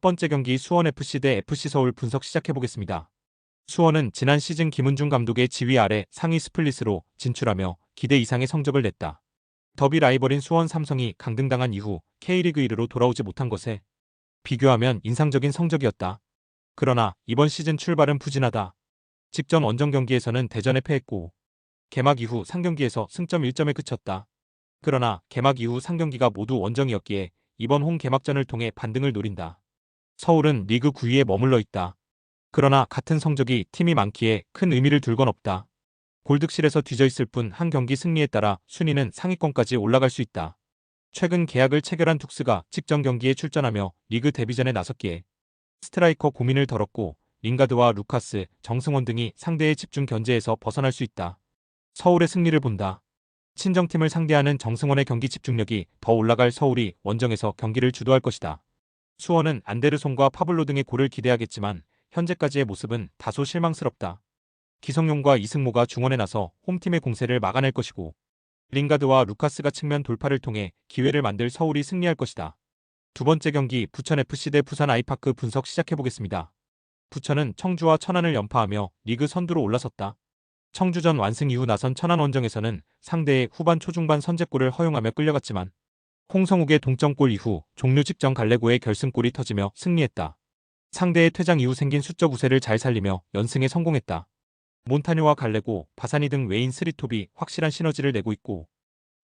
번째 경기 수원FC 대 FC서울 분석 시작해보겠습니다. 수원은 지난 시즌 김은중 감독의 지휘 아래 상위 스플릿으로 진출하며 기대 이상의 성적을 냈다. 더비 라이벌인 수원 삼성이 강등당한 이후 K리그 1으로 돌아오지 못한 것에 비교하면 인상적인 성적이었다. 그러나 이번 시즌 출발은 부진하다. 직전 원정 경기에서는 대전에 패했고 개막 이후 3경기에서 승점 1점에 그쳤다. 그러나 개막 이후 3경기가 모두 원정이었기에 이번 홈 개막전을 통해 반등을 노린다. 서울은 리그 9위에 머물러 있다. 그러나 같은 성적이 팀이 많기에 큰 의미를 둘 건 없다. 골득실에서 뒤져있을 뿐 한 경기 승리에 따라 순위는 상위권까지 올라갈 수 있다. 최근 계약을 체결한 툭스가 직전 경기에 출전하며 리그 데뷔전에 나섰기에 스트라이커 고민을 덜었고 링가드와 루카스, 정승원 등이 상대의 집중 견제에서 벗어날 수 있다. 서울의 승리를 본다. 친정팀을 상대하는 정승원의 경기 집중력이 더 올라갈 서울이 원정에서 경기를 주도할 것이다. 수원은 안데르손과 파블로 등의 골을 기대하겠지만 현재까지의 모습은 다소 실망스럽다. 기성용과 이승모가 중원에 나서 홈팀의 공세를 막아낼 것이고 링가드와 루카스가 측면 돌파를 통해 기회를 만들 서울이 승리할 것이다. 두 번째 경기 부천FC 대 부산 아이파크 분석 시작해보겠습니다. 부천은 청주와 천안을 연파하며 리그 선두로 올라섰다. 청주전 완승 이후 나선 천안 원정에서는 상대의 후반 초중반 선제골을 허용하며 끌려갔지만 홍성욱의 동점골 이후 종료 직전 갈레고의 결승골이 터지며 승리했다. 상대의 퇴장 이후 생긴 수적 우세를 잘 살리며 연승에 성공했다. 몬타뉴와 갈레고, 바사니 등 외인 스리톱이 확실한 시너지를 내고 있고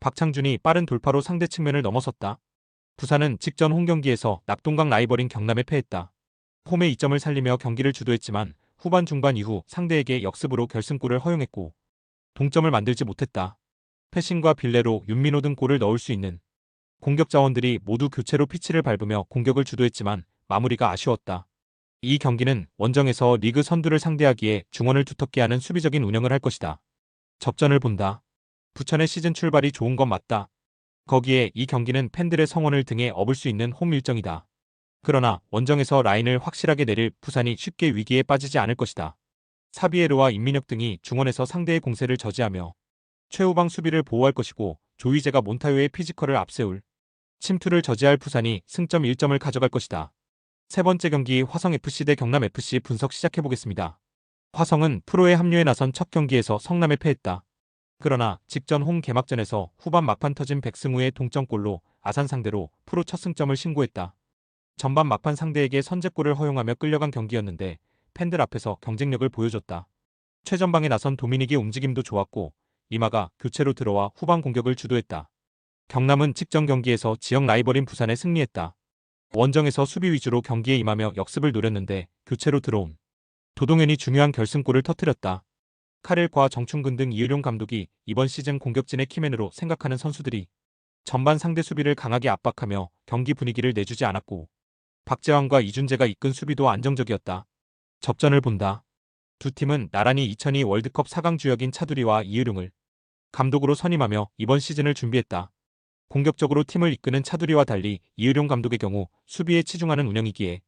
박창준이 빠른 돌파로 상대 측면을 넘어섰다. 부산은 직전 홈경기에서 낙동강 라이벌인 경남에 패했다. 홈의 이점을 살리며 경기를 주도했지만 후반 중반 이후 상대에게 역습으로 결승골을 허용했고 동점을 만들지 못했다. 패싱과 빌레로, 윤민호 등 골을 넣을 수 있는 공격 자원들이 모두 교체로 피치를 밟으며 공격을 주도했지만 마무리가 아쉬웠다. 이 경기는 원정에서 리그 선두를 상대하기에 중원을 두텁게 하는 수비적인 운영을 할 것이다. 접전을 본다. 부천의 시즌 출발이 좋은 건 맞다. 거기에 이 경기는 팬들의 성원을 등에 업을 수 있는 홈 일정이다. 그러나 원정에서 라인을 확실하게 내릴 부산이 쉽게 위기에 빠지지 않을 것이다. 사비에르와 임민혁 등이 중원에서 상대의 공세를 저지하며 최후방 수비를 보호할 것이고 조이제가 몬타요의 피지컬을 앞세울 침투를 저지할 부산이 승점 1점을 가져갈 것이다. 세 번째 경기 화성FC 대 경남FC 분석 시작해보겠습니다. 화성은 프로에 합류해 나선 첫 경기에서 성남에 패했다. 그러나 직전 홈 개막전에서 후반 막판 터진 백승우의 동점골로 아산 상대로 프로 첫 승점을 신고했다. 전반 막판 상대에게 선제골을 허용하며 끌려간 경기였는데 팬들 앞에서 경쟁력을 보여줬다. 최전방에 나선 도미닉의 움직임도 좋았고 리마가 교체로 들어와 후반 공격을 주도했다. 경남은 직전 경기에서 지역 라이벌인 부산에 승리했다. 원정에서 수비 위주로 경기에 임하며 역습을 노렸는데 교체로 들어온 도동현이 중요한 결승골을 터뜨렸다. 카렐과 정충근 등 이의룡 감독이 이번 시즌 공격진의 키맨으로 생각하는 선수들이 전반 상대 수비를 강하게 압박하며 경기 분위기를 내주지 않았고 박재환과 이준재가 이끈 수비도 안정적이었다. 접전을 본다. 두 팀은 나란히 2002 월드컵 4강 주역인 차두리와 이의룡을 감독으로 선임하며 이번 시즌을 준비했다. 공격적으로 팀을 이끄는 차두리와 달리 이의룡 감독의 경우 수비에 치중하는 운영이기에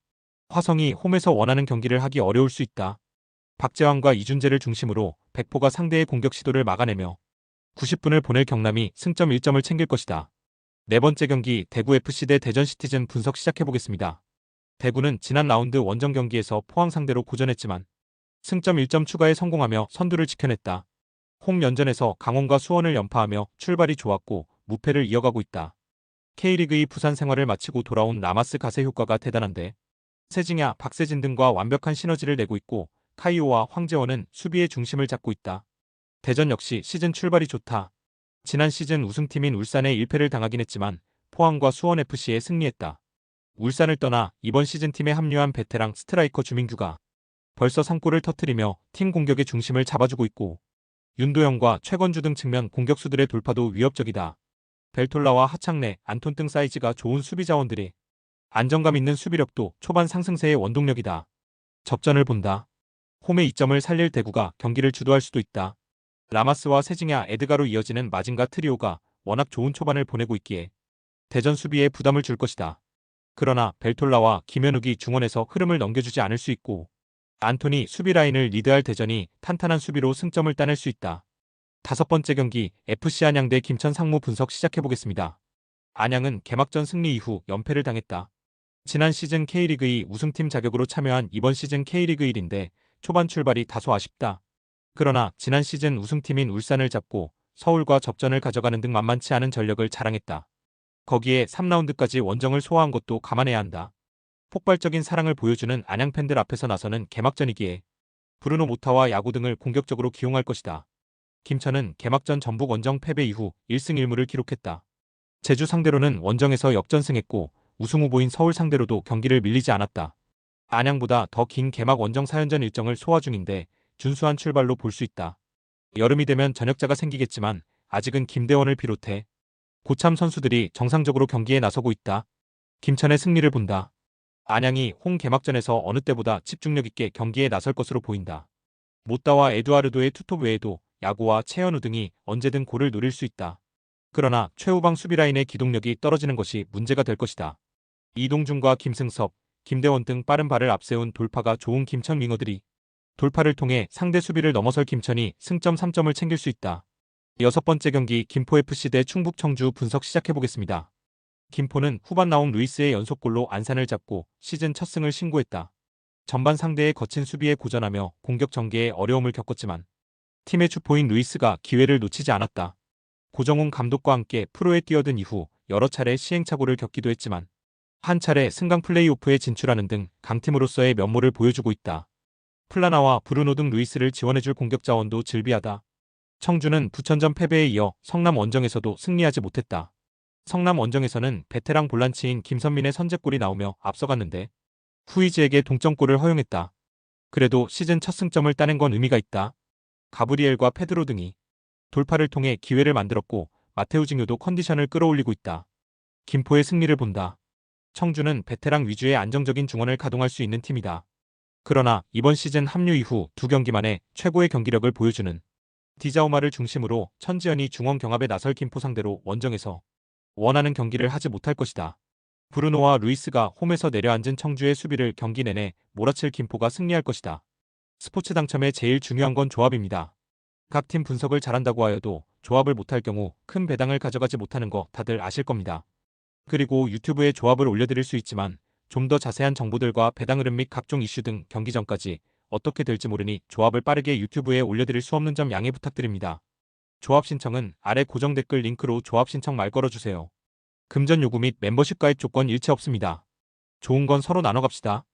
화성이 홈에서 원하는 경기를 하기 어려울 수 있다. 박재환과 이준재를 중심으로 백포가 상대의 공격 시도를 막아내며 90분을 보낼 경남이 승점 1점을 챙길 것이다. 네 번째 경기 대구FC 대 대전시티즌 분석 시작해보겠습니다. 대구는 지난 라운드 원정 경기에서 포항 상대로 고전했지만 승점 1점 추가에 성공하며 선두를 지켜냈다. 홈 연전에서 강원과 수원을 연파하며 출발이 좋았고 무패를 이어가고 있다. K리그2 부산 생활을 마치고 돌아온 라마스 가세 효과가 대단한데 세징야, 박세진 등과 완벽한 시너지를 내고 있고 카이오와 황재원은 수비의 중심을 잡고 있다. 대전 역시 시즌 출발이 좋다. 지난 시즌 우승팀인 울산에 1패를 당하긴 했지만 포항과 수원FC에 승리했다. 울산을 떠나 이번 시즌 팀에 합류한 베테랑 스트라이커 주민규가 벌써 3골을 터뜨리며 팀 공격의 중심을 잡아주고 있고 윤도영과 최건주 등 측면 공격수들의 돌파도 위협적이다. 벨톨라와 하창래, 안톤 등 사이즈가 좋은 수비 자원들이 안정감 있는 수비력도 초반 상승세의 원동력이다. 접전을 본다. 홈의 이점을 살릴 대구가 경기를 주도할 수도 있다. 라마스와 세징야, 에드가로 이어지는 마징가 트리오가 워낙 좋은 초반을 보내고 있기에 대전 수비에 부담을 줄 것이다. 그러나 벨톨라와 김현욱이 중원에서 흐름을 넘겨주지 않을 수 있고 안톤이 수비 라인을 리드할 대전이 탄탄한 수비로 승점을 따낼 수 있다. 다섯 번째 경기 FC 안양 대 김천 상무 분석 시작해보겠습니다. 안양은 개막전 승리 이후 연패를 당했다. 지난 시즌 K리그2 우승팀 자격으로 참여한 이번 시즌 K리그 1인데 초반 출발이 다소 아쉽다. 그러나 지난 시즌 우승팀인 울산을 잡고 서울과 접전을 가져가는 등 만만치 않은 전력을 자랑했다. 거기에 3라운드까지 원정을 소화한 것도 감안해야 한다. 폭발적인 사랑을 보여주는 안양 팬들 앞에서 나서는 개막전이기에 브루노 모타와 야구 등을 공격적으로 기용할 것이다. 김천은 개막전 전북 원정 패배 이후 1승 1무를 기록했다. 제주 상대로는 원정에서 역전승했고 우승 후보인 서울 상대로도 경기를 밀리지 않았다. 안양보다 더 긴 개막 원정 4연전 일정을 소화 중인데 준수한 출발로 볼 수 있다. 여름이 되면 전역자가 생기겠지만 아직은 김대원을 비롯해 고참 선수들이 정상적으로 경기에 나서고 있다. 김천의 승리를 본다. 안양이 홈 개막전에서 어느 때보다 집중력 있게 경기에 나설 것으로 보인다. 모따와 에두아르도의 투톱 외에도 야구와 최현우 등이 언제든 골을 노릴 수 있다. 그러나 최후방 수비라인의 기동력이 떨어지는 것이 문제가 될 것이다. 이동준과 김승섭, 김대원 등 빠른 발을 앞세운 돌파가 좋은 김천 윙어들이 돌파를 통해 상대 수비를 넘어설 김천이 승점 3점을 챙길 수 있다. 여섯 번째 경기 김포FC 대 충북 청주 분석 시작해보겠습니다. 김포는 후반 나온 루이스의 연속골로 안산을 잡고 시즌 첫 승을 신고했다. 전반 상대의 거친 수비에 고전하며 공격 전개에 어려움을 겪었지만 팀의 주포인 루이스가 기회를 놓치지 않았다. 고정훈 감독과 함께 프로에 뛰어든 이후 여러 차례 시행착오를 겪기도 했지만 한 차례 승강 플레이오프에 진출하는 등 강팀으로서의 면모를 보여주고 있다. 플라나와 브루노 등 루이스를 지원해줄 공격 자원도 즐비하다. 청주는 부천전 패배에 이어 성남 원정에서도 승리하지 못했다. 성남 원정에서는 베테랑 볼란치인 김선민의 선제골이 나오며 앞서갔는데 후이즈에게 동점골을 허용했다. 그래도 시즌 첫 승점을 따낸 건 의미가 있다. 가브리엘과 페드로 등이 돌파를 통해 기회를 만들었고 마테우징요도 컨디션을 끌어올리고 있다. 김포의 승리를 본다. 청주는 베테랑 위주의 안정적인 중원을 가동할 수 있는 팀이다. 그러나 이번 시즌 합류 이후 두 경기 만에 최고의 경기력을 보여주는 디자오마를 중심으로 천지연이 중원 경합에 나설 김포 상대로 원정에서 원하는 경기를 하지 못할 것이다. 브루노와 루이스가 홈에서 내려앉은 청주의 수비를 경기 내내 몰아칠 김포가 승리할 것이다. 스포츠 당첨에 제일 중요한 건 조합입니다. 각 팀 분석을 잘한다고 하여도 조합을 못할 경우 큰 배당을 가져가지 못하는 거 다들 아실 겁니다. 그리고 유튜브에 조합을 올려드릴 수 있지만 좀 더 자세한 정보들과 배당 흐름 및 각종 이슈 등 경기 전까지 어떻게 될지 모르니 조합을 빠르게 유튜브에 올려드릴 수 없는 점 양해 부탁드립니다. 조합 신청은 아래 고정 댓글 링크로 조합 신청 말 걸어주세요. 금전 요구 및 멤버십 가입 조건 일체 없습니다. 좋은 건 서로 나눠 갑시다.